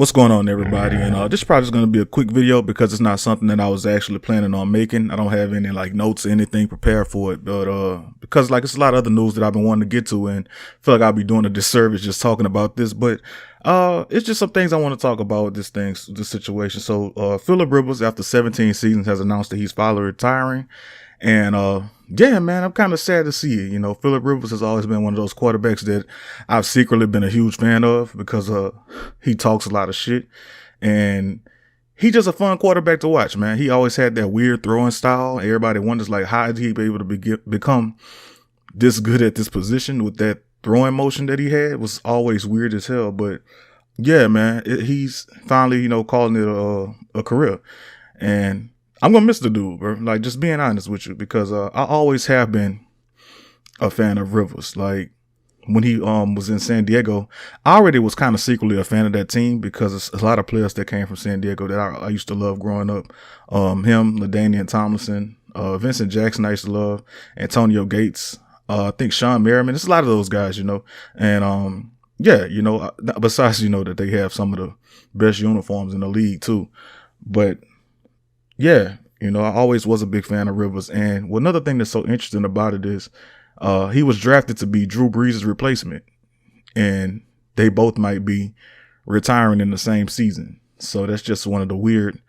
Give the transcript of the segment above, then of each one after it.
What's going on, everybody? And this is probably just going to be a quick video because it's not something that I was actually planning on making. I don't have any like notes or anything prepared for it, but because like it's a lot of other news that I've been wanting to get to, and I feel like I'll be doing a disservice just talking about this. But it's just some things I want to talk about with this situation. So Phillip Rivers, after 17 seasons, has announced that he's finally retiring. And yeah, man, I'm kind of sad to see it. You know, Phillip Rivers has always been one of those quarterbacks that I've secretly been a huge fan of because he talks a lot of shit, and he's just a fun quarterback to watch, man. He always had that weird throwing style. Everybody wonders like how did he be able to become this good at this position with that throwing motion that he had. It was always weird as hell. But yeah, man, he's finally, calling it a career, and I'm gonna miss the dude, bro. Like, just being honest with you, because I always have been a fan of Rivers. Like, when he was in San Diego, I already was kind of secretly a fan of that team because it's a lot of players that came from San Diego that I used to love growing up. Him, LaDainian Tomlinson, Vincent Jackson I used to love, Antonio Gates, I think Sean Merriman. It's a lot of those guys, and yeah, besides that they have some of the best uniforms in the league too, but yeah, I always was a big fan of Rivers. And another thing that's so interesting about it is he was drafted to be Drew Brees' replacement. And they both might be retiring in the same season. So that's just one of the weird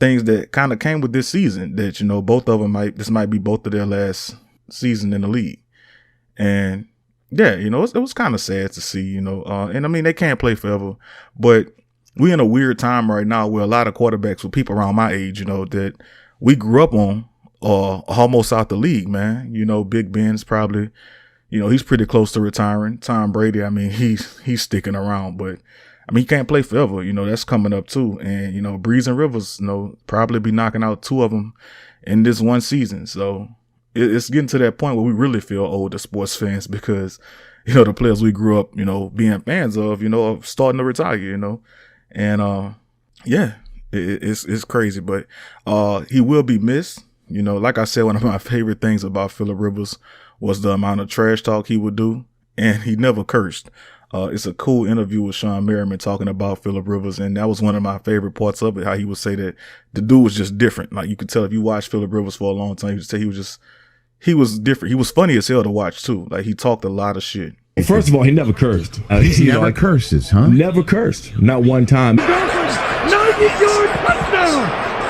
things that kind of came with this season that, both of them this might be both of their last season in the league. And yeah, it was kind of sad to see, and I mean, they can't play forever, but we in a weird time right now where a lot of quarterbacks with people around my age, that we grew up on almost out the league, man. Big Ben's probably, he's pretty close to retiring. Tom Brady, I mean, he's sticking around, but I mean, he can't play forever. That's coming up too. And, Brees and Rivers, probably be knocking out two of them in this one season. So it's getting to that point where we really feel old as sports fans because, the players we grew up, being fans of, are starting to retire, And yeah, it's crazy, but he will be missed. Like I said, one of my favorite things about Phillip Rivers was the amount of trash talk he would do, and he never cursed. It's a cool interview with Sean Merriman talking about Phillip Rivers, and that was one of my favorite parts of it, how he would say that the dude was just different. Like, you could tell if you watched Phillip Rivers for a long time, you could say he was different. He was funny as hell to watch too. Like, he talked a lot of shit. First of all, he never cursed. He never curses, huh? Never cursed. Not one time. 90-yard touchdown!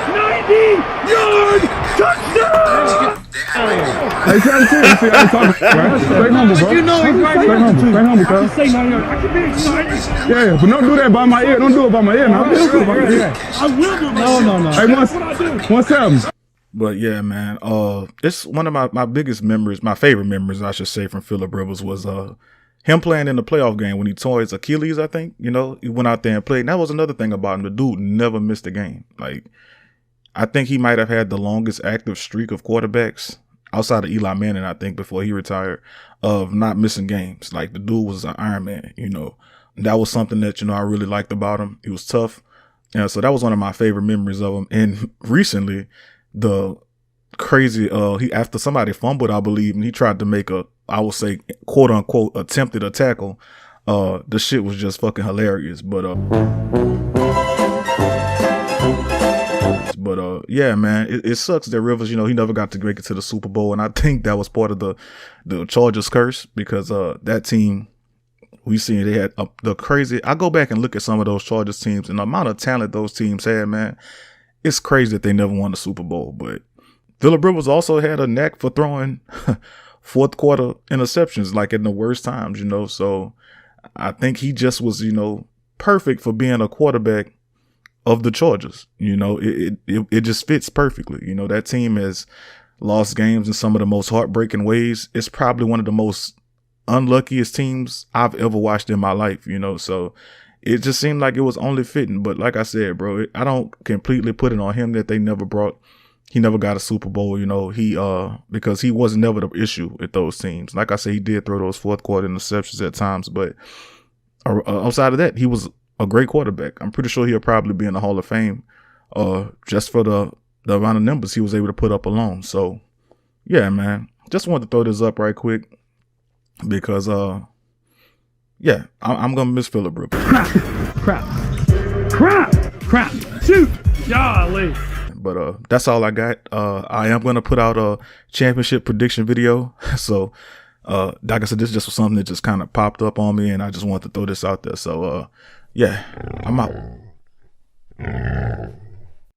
90-yard touchdown! Hey, try to see how you talking, right? Stay humble, bro. You know it, right? Stay humble, cuz. Say 90 yards. I can be 90. Yeah, but don't do that by my ear. Don't do it by my ear now. I will do no. Hey, That's what I do. 1-7. But yeah, man, it's one of my biggest memories, my favorite memories, I should say, from Phillip Rivers was him playing in the playoff game when he tore his Achilles, I think. He went out there and played. And that was another thing about him. The dude never missed a game. Like, I think he might have had the longest active streak of quarterbacks outside of Eli Manning, I think, before he retired, of not missing games. Like, the dude was an Iron Man, That was something that, I really liked about him. He was tough. And so that was one of my favorite memories of him. And recently, the crazy, he after somebody fumbled, I believe, and he tried to make I would say, quote unquote, attempted a tackle. The shit was just fucking hilarious. But yeah, man, it sucks that Rivers, he never got to make it to the Super Bowl, and I think that was part of the Chargers curse because that team, we seen they had the crazy. I go back and look at some of those Chargers teams and the amount of talent those teams had, man. It's crazy that they never won the Super Bowl, but Phillip Rivers also had a knack for throwing fourth quarter interceptions, like in the worst times, So I think he just was, perfect for being a quarterback of the Chargers. It just fits perfectly. That team has lost games in some of the most heartbreaking ways. It's probably one of the most unluckiest teams I've ever watched in my life, So it just seemed like it was only fitting. But like I said, bro, I don't completely put it on him that he never got a Super Bowl, because he was never the issue with those teams. Like I said, he did throw those fourth quarter interceptions at times, but outside of that, he was a great quarterback. I'm pretty sure he'll probably be in the Hall of Fame, just for the amount of numbers he was able to put up alone. So yeah, man, just wanted to throw this up right quick because, yeah, I'm going to miss Phillip Rivers. Crap. Crap. Shoot. Golly. But that's all I got. I am gonna put out a championship prediction video. So like I said, this just was something that just kind of popped up on me, and I just wanted to throw this out there. So yeah, I'm out.